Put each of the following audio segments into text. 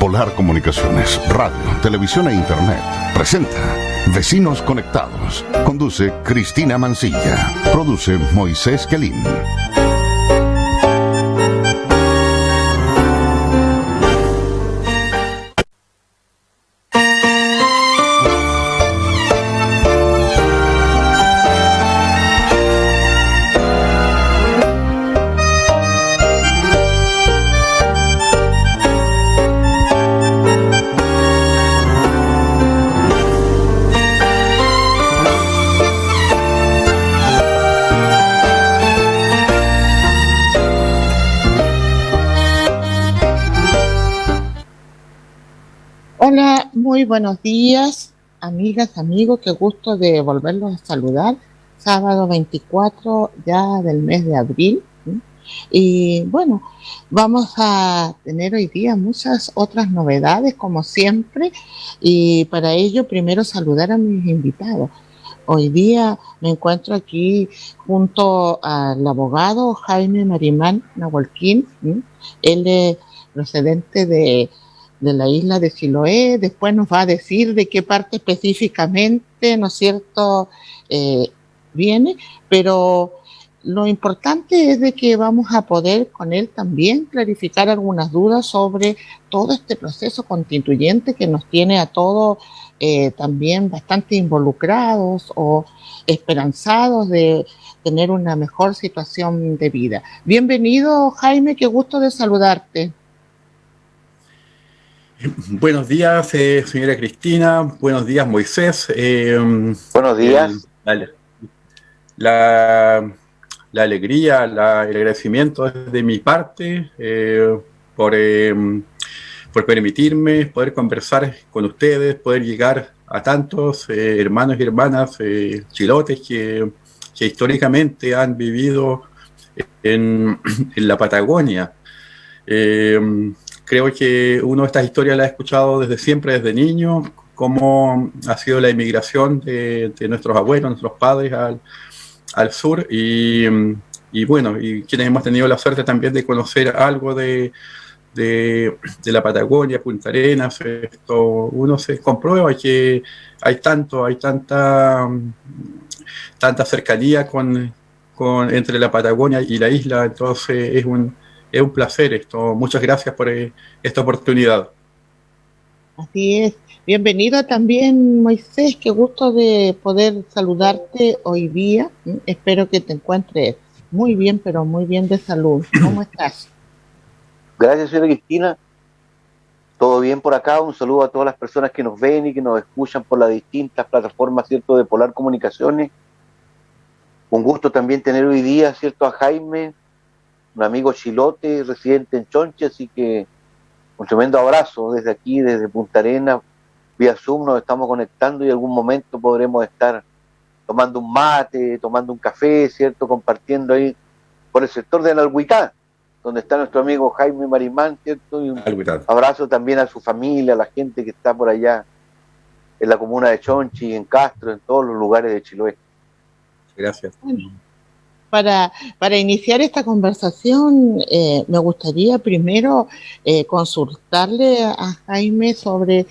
Polar Comunicaciones, radio, televisión e internet, presenta Vecinos Conectados. Conduce Cristina Mancilla. Produce Moisés Quelín. Hola, muy buenos días, amigas, amigos, qué gusto de volverlos a saludar. Sábado 24 ya del mes de abril. Y bueno, vamos a tener hoy día muchas otras novedades, como siempre, y para ello primero saludar a mis invitados. Hoy día me encuentro aquí junto al abogado Jaime Marimán Nahualquín. Él es procedente de la isla de Chiloé. Después nos va a decir de qué parte específicamente, ¿no es cierto?, viene, pero lo importante es de que vamos a poder con él también clarificar algunas dudas sobre todo este proceso constituyente que nos tiene a todos también bastante involucrados o esperanzados de tener una mejor situación de vida. Bienvenido, Jaime, qué gusto de saludarte. Buenos días, señora Cristina. Buenos días, Moisés. Buenos días. La alegría, el agradecimiento de mi parte por permitirme poder conversar con ustedes, poder llegar a tantos hermanos y hermanas chilotes que históricamente han vivido en la Patagonia. Creo que uno de estas historias la ha escuchado desde siempre, desde niño, cómo ha sido la inmigración de nuestros abuelos, nuestros padres al sur, y bueno, y quienes hemos tenido la suerte también de conocer algo de la Patagonia, Punta Arenas. Uno se comprueba que hay tanta cercanía entre la Patagonia y la isla. Entonces es un placer esto. Muchas gracias por esta oportunidad. Así es. Bienvenido también, Moisés. Qué gusto de poder saludarte hoy día. Espero que te encuentres muy bien, pero muy bien de salud. ¿Cómo estás? Gracias, señora Cristina. Todo bien por acá. Un saludo a todas las personas que nos ven y que nos escuchan por las distintas plataformas, ¿cierto?, de Polar Comunicaciones. Un gusto también tener hoy día, ¿cierto?, a Jaime, un amigo chilote, residente en Chonchi, así que un tremendo abrazo desde aquí, desde Punta Arenas, vía Zoom nos estamos conectando y en algún momento podremos estar tomando un mate, tomando un café, ¿cierto?, compartiendo ahí por el sector de Nalhuitá, donde está nuestro amigo Jaime Marimán, ¿cierto? Y un abrazo también a su familia, a la gente que está por allá en la comuna de Chonchi, en Castro, en todos los lugares de Chiloé. Gracias. Bueno, para iniciar esta conversación, me gustaría primero consultarle a Jaime sobre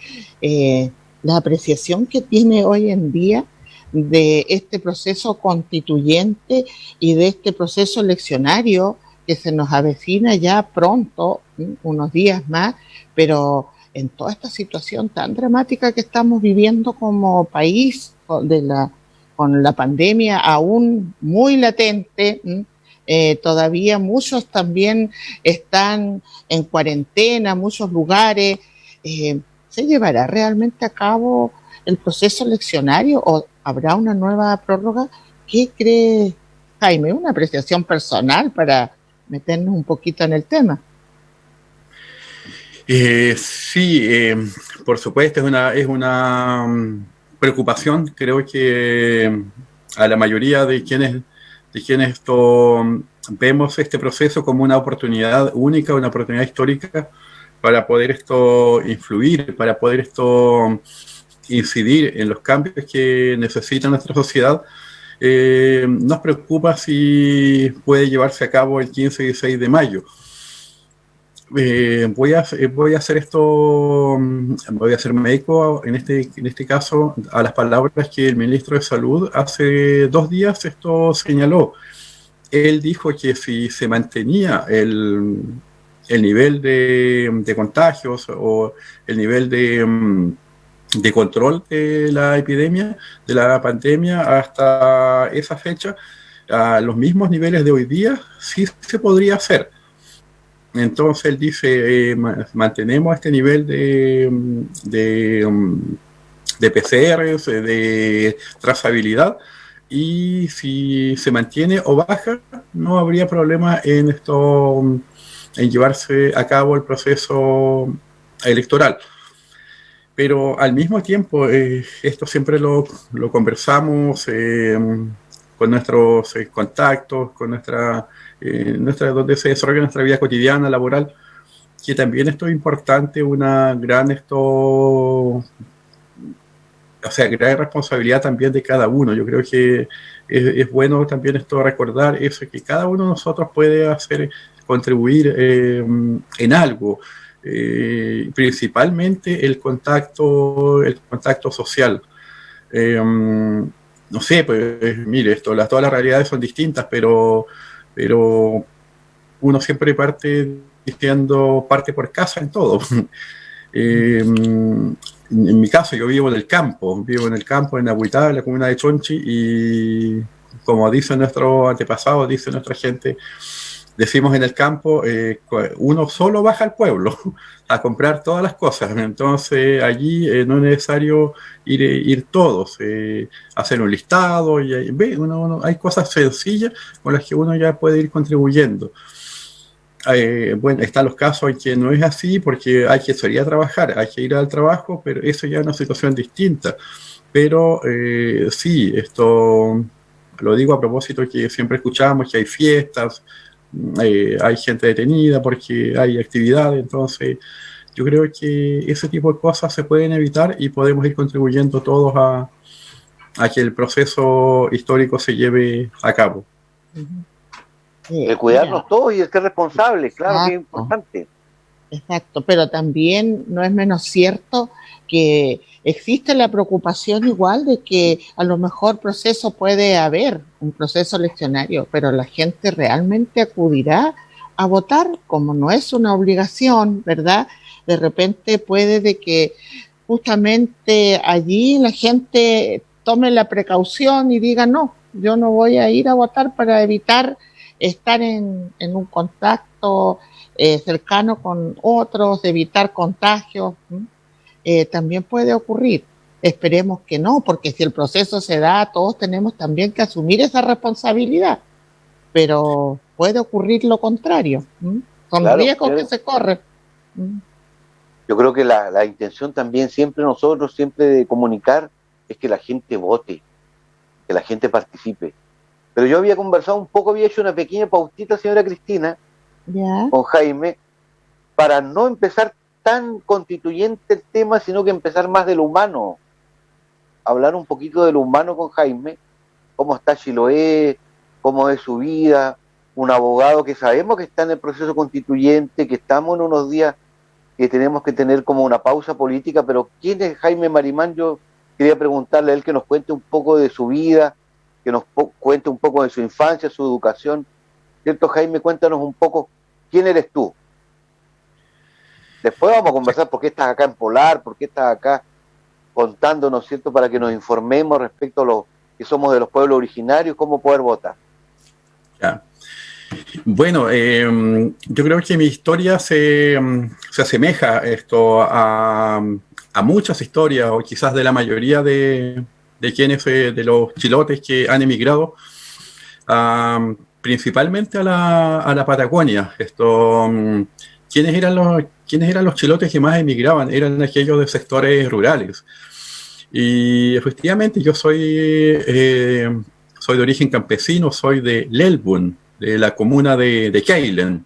la apreciación que tiene hoy en día de este proceso constituyente y de este proceso eleccionario que se nos avecina ya pronto, unos días más, pero en toda esta situación tan dramática que estamos viviendo como país con la pandemia aún muy latente, todavía muchos también están en cuarentena, muchos lugares. ¿Se llevará realmente a cabo el proceso eleccionario o habrá una nueva prórroga? ¿Qué cree Jaime? Una apreciación personal para meternos un poquito en el tema. Sí, por supuesto, es una preocupación. Creo que a la mayoría de quienes vemos este proceso como una oportunidad única, una oportunidad histórica para poder influir, para poder incidir en los cambios que necesita nuestra sociedad. Nos preocupa si puede llevarse a cabo el 15 y 16 de mayo. voy a hacer esto, voy a hacerme eco en este caso a las palabras que el ministro de Salud hace 2 días esto señaló. Él dijo que si se mantenía el nivel de contagios o el nivel de control de la epidemia, de la pandemia hasta esa fecha, a los mismos niveles de hoy día, sí se podría hacer. Entonces él dice, mantenemos este nivel de PCRs, de trazabilidad, y si se mantiene o baja, no habría problema en llevarse a cabo el proceso electoral. Pero al mismo tiempo, esto siempre lo conversamos con nuestros contactos, con donde se desarrolla nuestra vida cotidiana, laboral, que también esto es importante, una gran gran responsabilidad también de cada uno. Yo creo que es bueno también esto recordar eso, que cada uno de nosotros puede contribuir en algo, principalmente el contacto social. No sé, pues mire, todas las realidades son distintas, pero uno siempre parte por casa en todo. En mi caso, yo vivo en el campo, en Nahuitá, en la comuna de Chonchi, y como dicen nuestros antepasados, dice nuestra gente, decimos en el campo, uno solo baja al pueblo a comprar todas las cosas. Entonces allí no es necesario ir todos, hacer un listado, y hay cosas sencillas con las que uno ya puede ir contribuyendo. Bueno, están los casos en que no es así porque hay que salir a trabajar, hay que ir al trabajo, pero eso ya es una situación distinta. Pero sí, esto lo digo a propósito que siempre escuchamos que hay fiestas, hay gente detenida porque hay actividades. Entonces yo creo que ese tipo de cosas se pueden evitar y podemos ir contribuyendo todos a que el proceso histórico se lleve a cabo. El cuidarnos todos y el ser responsables, claro que es importante. Exacto, pero también no es menos cierto que existe la preocupación igual de que a lo mejor proceso puede haber, un proceso eleccionario, pero la gente realmente acudirá a votar, como no es una obligación, ¿verdad? De repente puede de que justamente allí la gente tome la precaución y diga, no, yo no voy a ir a votar para evitar estar en un contacto cercano con otros, evitar contagios. También puede ocurrir. Esperemos que no, porque si el proceso se da, todos tenemos también que asumir esa responsabilidad. Pero puede ocurrir lo contrario. Son riesgos que se corren. Yo creo que la intención también siempre de comunicar es que la gente vote, que la gente participe. Pero yo había conversado un poco, había hecho una pequeña pautita, señora Cristina, con Jaime, para no empezar tan constituyente el tema, sino que empezar más de lo humano. Hablar un poquito de lo humano con Jaime, cómo está Chiloé, cómo es su vida, un abogado que sabemos que está en el proceso constituyente, que estamos en unos días que tenemos que tener como una pausa política, pero ¿quién es Jaime Marimán? Yo quería preguntarle a él que nos cuente un poco de su vida, que nos cuente un poco de su infancia, su educación. ¿Cierto, Jaime? Cuéntanos un poco, ¿quién eres tú? Después vamos a conversar por qué estás acá en Polar, por qué estás acá contándonos, ¿cierto?, para que nos informemos respecto a los que somos de los pueblos originarios, cómo poder votar. Ya. Bueno, yo creo que mi historia se asemeja a muchas historias, o quizás de la mayoría de los chilotes que han emigrado, principalmente a la Patagonia. ¿Quiénes eran los chilotes que más emigraban? Eran aquellos de sectores rurales. Y efectivamente yo soy de origen campesino, soy de Lelbun, de la comuna de Keilen.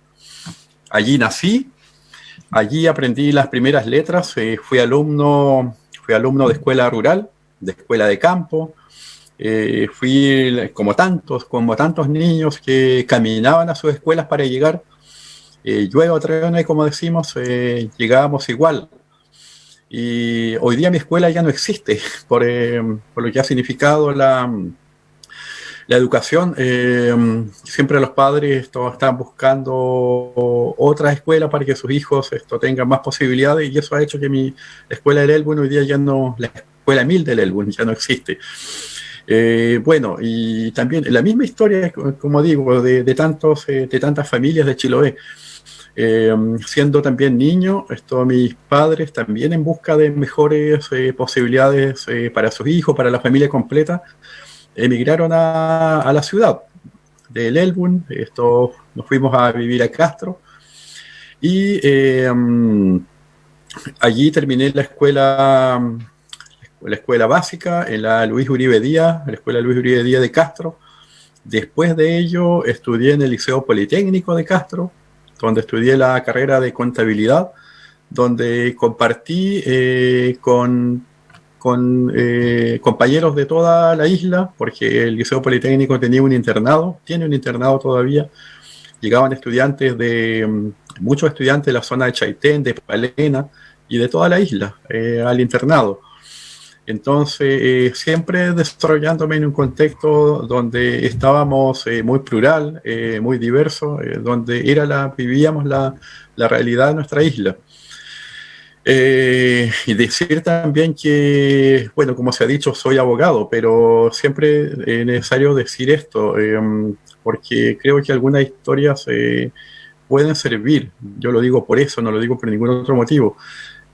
Allí nací, allí aprendí las primeras letras, fui alumno de escuela rural, de escuela de campo. Fui como tantos niños que caminaban a sus escuelas para llegar llueve o truene, como decimos, llegábamos igual. Y hoy día mi escuela ya no existe por lo que ha significado la educación. Siempre los padres están buscando otra escuela para que sus hijos tengan más posibilidades, y eso ha hecho que la escuela del Elbun hoy día ya no, la escuela 1000 del Elbun ya no existe. Bueno, y también la misma historia, como digo, de tantas familias de Chiloé. Siendo también niño, mis padres también en busca de mejores posibilidades para sus hijos, para la familia completa, emigraron a la ciudad del Elbun. Nos fuimos a vivir a Castro, y allí terminé la escuela básica en la Luis Uribe Díaz, la escuela Luis Uribe Díaz de Castro. Después de ello estudié en el Liceo Politécnico de Castro, donde estudié la carrera de contabilidad, donde compartí con compañeros de toda la isla, porque el Liceo Politécnico tenía un internado, tiene un internado todavía. Llegaban muchos estudiantes de la zona de Chaitén, de Palena y de toda la isla al internado. Entonces, siempre desarrollándome en un contexto donde estábamos muy plural, muy diverso, donde vivíamos la realidad de nuestra isla. Y decir también que, bueno, como se ha dicho, soy abogado, pero siempre es necesario decir esto, porque creo que algunas historias pueden servir. Yo lo digo por eso, no lo digo por ningún otro motivo.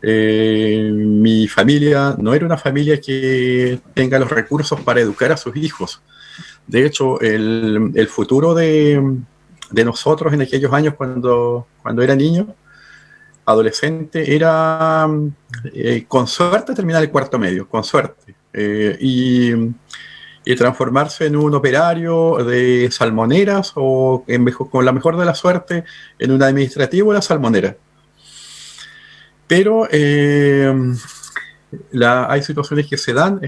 Mi familia no era una familia que tenga los recursos para educar a sus hijos. De hecho, el futuro de nosotros en aquellos años, cuando era niño, adolescente, era con suerte terminar el cuarto medio, con suerte, y transformarse en un operario de salmoneras, o con la mejor de la suerte en un administrativo de la salmonera. Pero hay situaciones que se dan.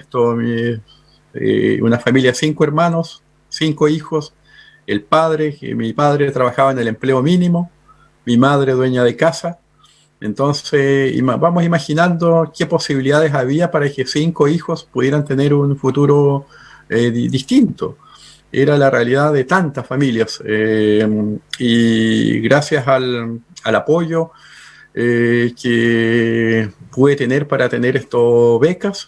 Una familia de 5 hermanos, 5 hijos, mi padre trabajaba en el empleo mínimo, mi madre dueña de casa. Entonces vamos imaginando qué posibilidades había para que 5 hijos pudieran tener un futuro distinto. Era la realidad de tantas familias, y gracias al apoyo que pude tener para tener becas,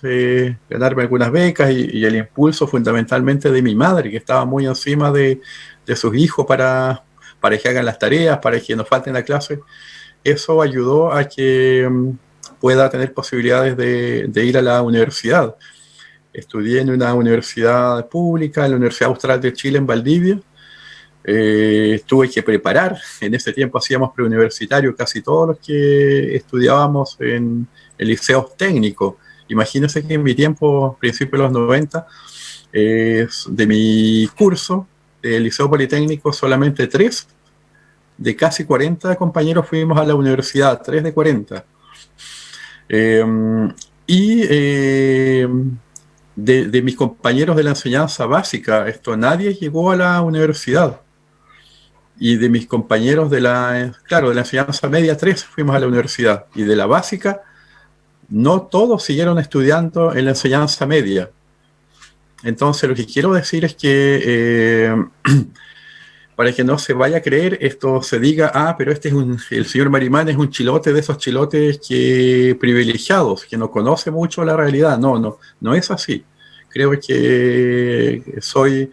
ganarme algunas becas, y el impulso fundamentalmente de mi madre, que estaba muy encima de sus hijos para que hagan las tareas, para que nos falten la clase. Eso ayudó a que pueda tener posibilidades de ir a la universidad. Estudié en una universidad pública, en la Universidad Austral de Chile, en Valdivia. Tuve que preparar, en ese tiempo hacíamos preuniversitario casi todos los que estudiábamos en el liceo técnico. Imagínense que en mi tiempo, principios de los 90, de mi curso del liceo politécnico, solamente 3 de casi 40 compañeros fuimos a la universidad, 3 de 40. De mis compañeros de la enseñanza básica, nadie llegó a la universidad. Y de mis compañeros de la enseñanza media, 3 fuimos a la universidad. Y de la básica, no todos siguieron estudiando en la enseñanza media. Entonces, lo que quiero decir es que para que no se vaya a creer, se diga, pero el señor Marimán es un chilote de esos chilotes privilegiados, que no conoce mucho la realidad. No es así. Creo que soy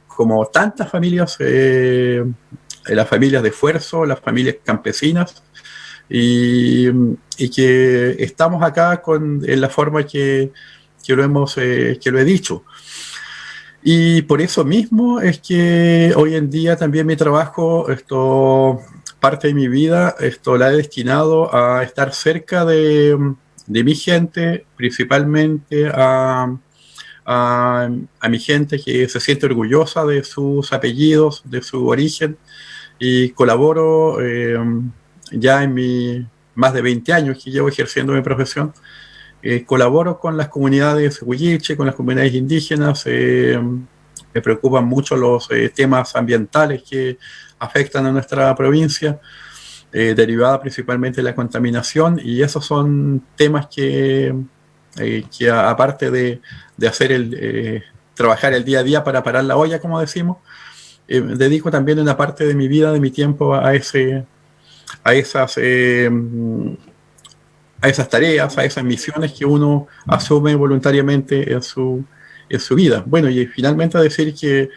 como tantas familias, las familias de esfuerzo, las familias campesinas, y que estamos acá en la forma que lo he dicho. Y por eso mismo es que hoy en día también mi trabajo, parte de mi vida, la he destinado a estar cerca de mi gente, principalmente a mi gente que se siente orgullosa de sus apellidos, de su origen, y colaboro ya en mis más de 20 años que llevo ejerciendo mi profesión. Colaboro con las comunidades huilliche, con las comunidades indígenas, me preocupan mucho los temas ambientales que afectan a nuestra provincia, derivada principalmente de la contaminación, y esos son temas que aparte de hacer trabajar el día a día para parar la olla, como decimos, dedico también una parte de mi vida, de mi tiempo a esas tareas, a esas misiones que uno asume voluntariamente en su vida. Bueno, y finalmente decir que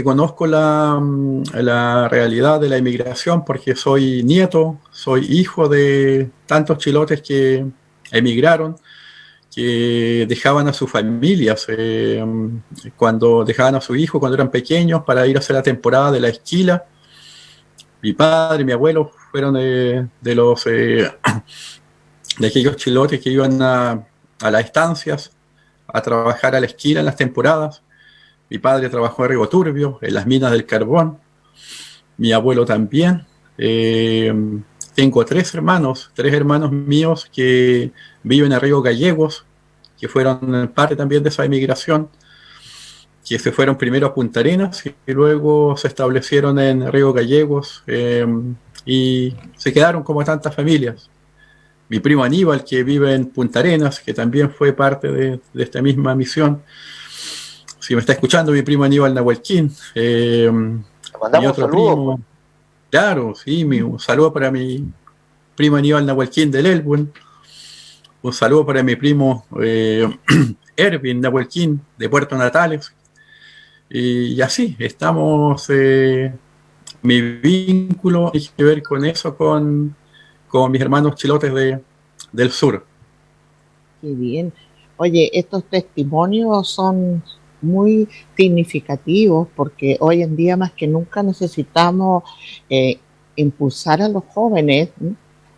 conozco la realidad de la inmigración, porque soy nieto, soy hijo de tantos chilotes que emigraron, que dejaban a sus familias cuando dejaban a su hijo cuando eran pequeños para ir a hacer la temporada de la esquila. Mi padre y mi abuelo fueron de aquellos chilotes que iban a las estancias a trabajar a la esquila en las temporadas. Mi padre trabajó en Río Turbio, en las minas del carbón. Mi abuelo también. Tengo tres hermanos míos que viven en Río Gallegos, que fueron parte también de esa emigración, que se fueron primero a Punta Arenas y luego se establecieron en Río Gallegos y se quedaron como tantas familias. Mi primo Aníbal, que vive en Punta Arenas, que también fue parte de esta misma misión. Si me está escuchando, mi primo Aníbal Nahuelquín. Mi otro primo, claro, sí, un saludo para mi primo Aníbal Nahuelquín del Elbuen. Un saludo para mi primo Erwin Nahuelquín de Puerto Natales. Y así, estamos, mi vínculo tiene que ver con eso, con mis hermanos chilotes del sur. Qué bien. Oye, estos testimonios son muy significativos porque hoy en día más que nunca necesitamos impulsar a los jóvenes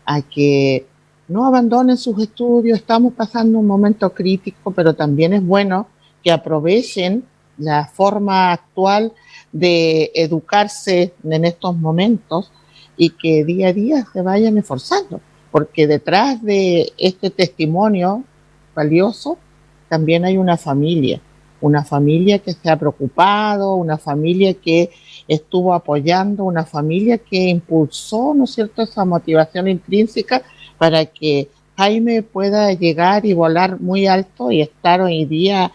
a que no abandonen sus estudios. Estamos pasando un momento crítico, pero también es bueno que aprovechen la forma actual de educarse en estos momentos y que día a día se vayan esforzando, porque detrás de este testimonio valioso también hay una familia que se ha preocupado, una familia que estuvo apoyando, una familia que impulsó, ¿no es cierto?, esa motivación intrínseca para que Jaime pueda llegar y volar muy alto y estar hoy día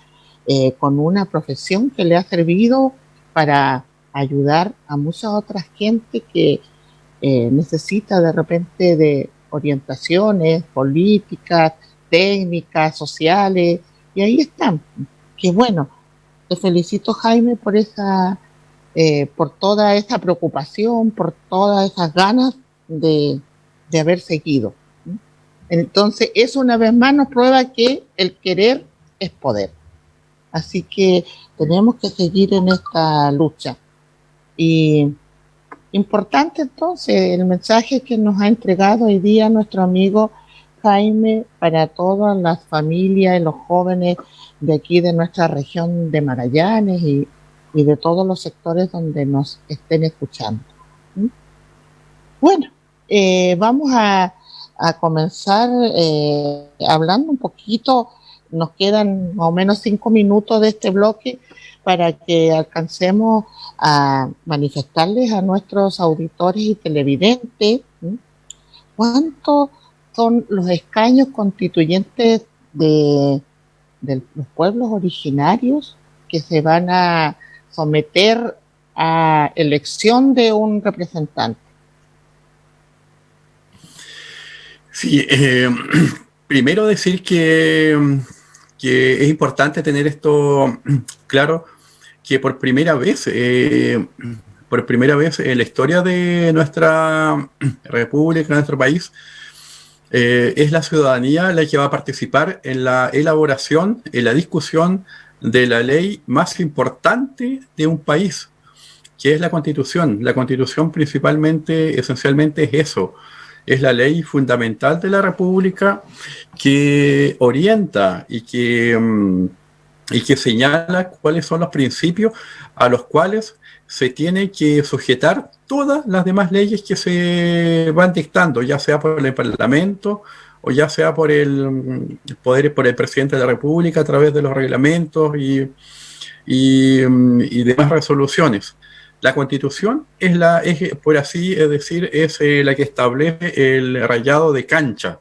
con una profesión que le ha servido para ayudar a muchas otras gente que necesita de repente de orientaciones políticas, técnicas, sociales, y ahí están. Qué bueno. Te felicito, Jaime, por toda esa preocupación, por todas esas ganas de haber seguido. Entonces, eso una vez más nos prueba que el querer es poder. Así que tenemos que seguir en esta lucha. Y importante entonces el mensaje que nos ha entregado hoy día nuestro amigo Jaime para todas las familias y los jóvenes de aquí de nuestra región de Magallanes y de todos los sectores donde nos estén escuchando. Bueno, vamos a comenzar hablando un poquito. Nos quedan más o menos 5 minutos de este bloque para que alcancemos a manifestarles a nuestros auditores y televidentes cuántos son los escaños constituyentes de los pueblos originarios que se van a someter a elección de un representante. Sí, primero decir que es importante tener esto claro, que por primera vez en la historia de nuestra república, nuestro país, es la ciudadanía la que va a participar en la elaboración, en la discusión de la ley más importante de un país, que es la Constitución. La Constitución principalmente, esencialmente es eso. Es la ley fundamental de la República que orienta y que señala cuáles son los principios a los cuales se tiene que sujetar todas las demás leyes que se van dictando, ya sea por el Parlamento o ya sea por el presidente de la República a través de los reglamentos y y demás resoluciones. La Constitución es por así decir, es la que establece el rayado de cancha.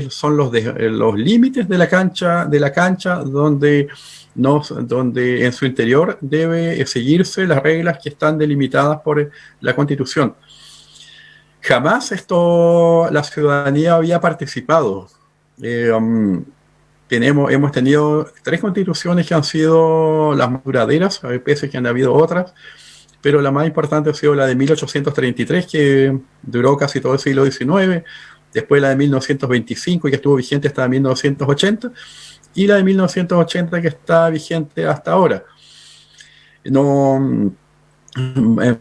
Son los límites de la cancha donde en su interior debe seguirse las reglas que están delimitadas por la Constitución. Jamás la ciudadanía había participado. Hemos tenido 3 constituciones que han sido las más duraderas, pese a que han habido otras, pero la más importante ha sido la de 1833, que duró casi todo el siglo XIX, después la de 1925, que estuvo vigente hasta 1980, y la de 1980, que está vigente hasta ahora. No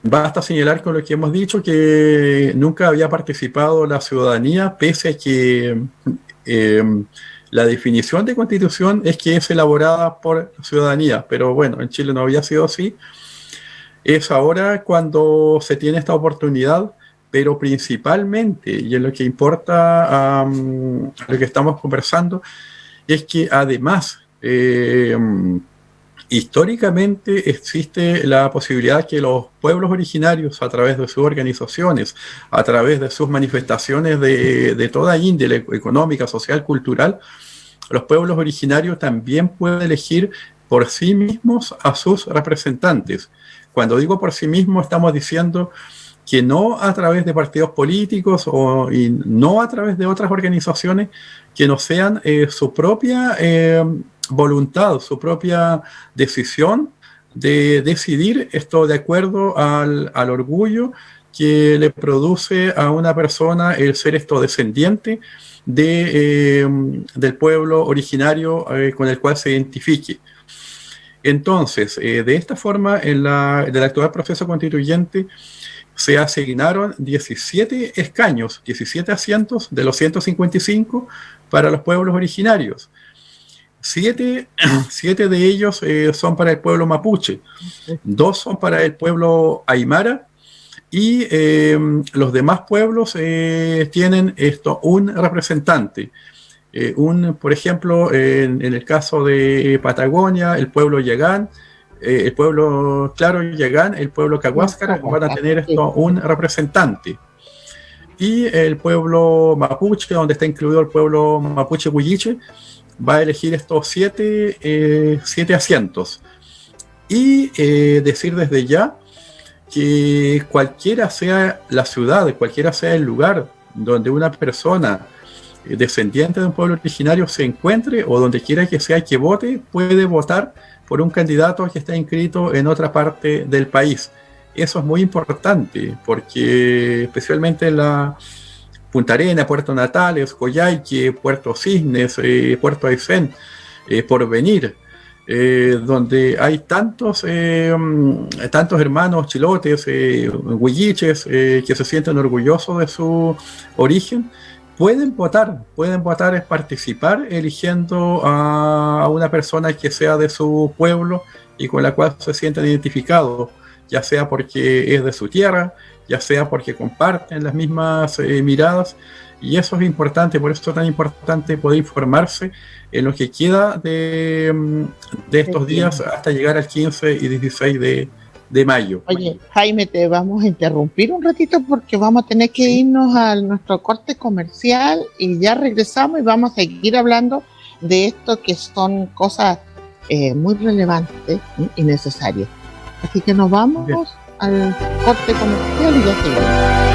basta señalar con lo que hemos dicho que nunca había participado la ciudadanía, pese a que la definición de constitución es que es elaborada por la ciudadanía, pero bueno, en Chile no había sido así. Es ahora cuando se tiene esta oportunidad, pero principalmente, y en lo que importa lo que estamos conversando, es que además históricamente existe la posibilidad que los pueblos originarios, a través de sus organizaciones, a través de sus manifestaciones de toda índole, económica, social, cultural, los pueblos originarios también pueden elegir por sí mismos a sus representantes. Cuando digo por sí mismos, estamos diciendo que no a través de partidos políticos y no a través de otras organizaciones que no sean su propia voluntad, su propia decisión de decidir esto de acuerdo al orgullo que le produce a una persona el ser descendiente del pueblo originario con el cual se identifique. Entonces, de esta forma, en el actual proceso constituyente se asignaron 17 escaños, 17 asientos de los 155 para los pueblos originarios. 7 de ellos son para el pueblo mapuche, 2 son para el pueblo aymara, y los demás pueblos tienen un representante. Por ejemplo, en el caso de Patagonia, el pueblo Yagán, el pueblo Yagán, el pueblo Cahuáscara van a tener un representante. Y el pueblo mapuche, donde está incluido el pueblo mapuche Huilliche, va a elegir estos 7 asientos. Y decir desde ya que cualquiera sea la ciudad, cualquiera sea el lugar donde una persona descendiente de un pueblo originario se encuentre, o donde quiera que sea que vote, puede votar por un candidato que está inscrito en otra parte del país. Eso es muy importante, porque especialmente en la Punta Arenas, Puerto Natales, Coyhaique, Puerto Cisnes, Puerto Aysén, Porvenir, donde hay tantos hermanos chilotes, huilliches, que se sienten orgullosos de su origen, pueden votar, es participar eligiendo a una persona que sea de su pueblo y con la cual se sienten identificados, ya sea porque es de su tierra, ya sea porque comparten las mismas miradas, y eso es importante. Por eso es tan importante poder informarse en lo que queda de estos días hasta llegar al 15 y 16 de mayo. Oye, Jaime, te vamos a interrumpir un ratito porque vamos a tener que irnos a nuestro corte comercial y ya regresamos y vamos a seguir hablando de esto, que son cosas muy relevantes y necesarias. Así que nos vamos al corte comercial y ya seguimos.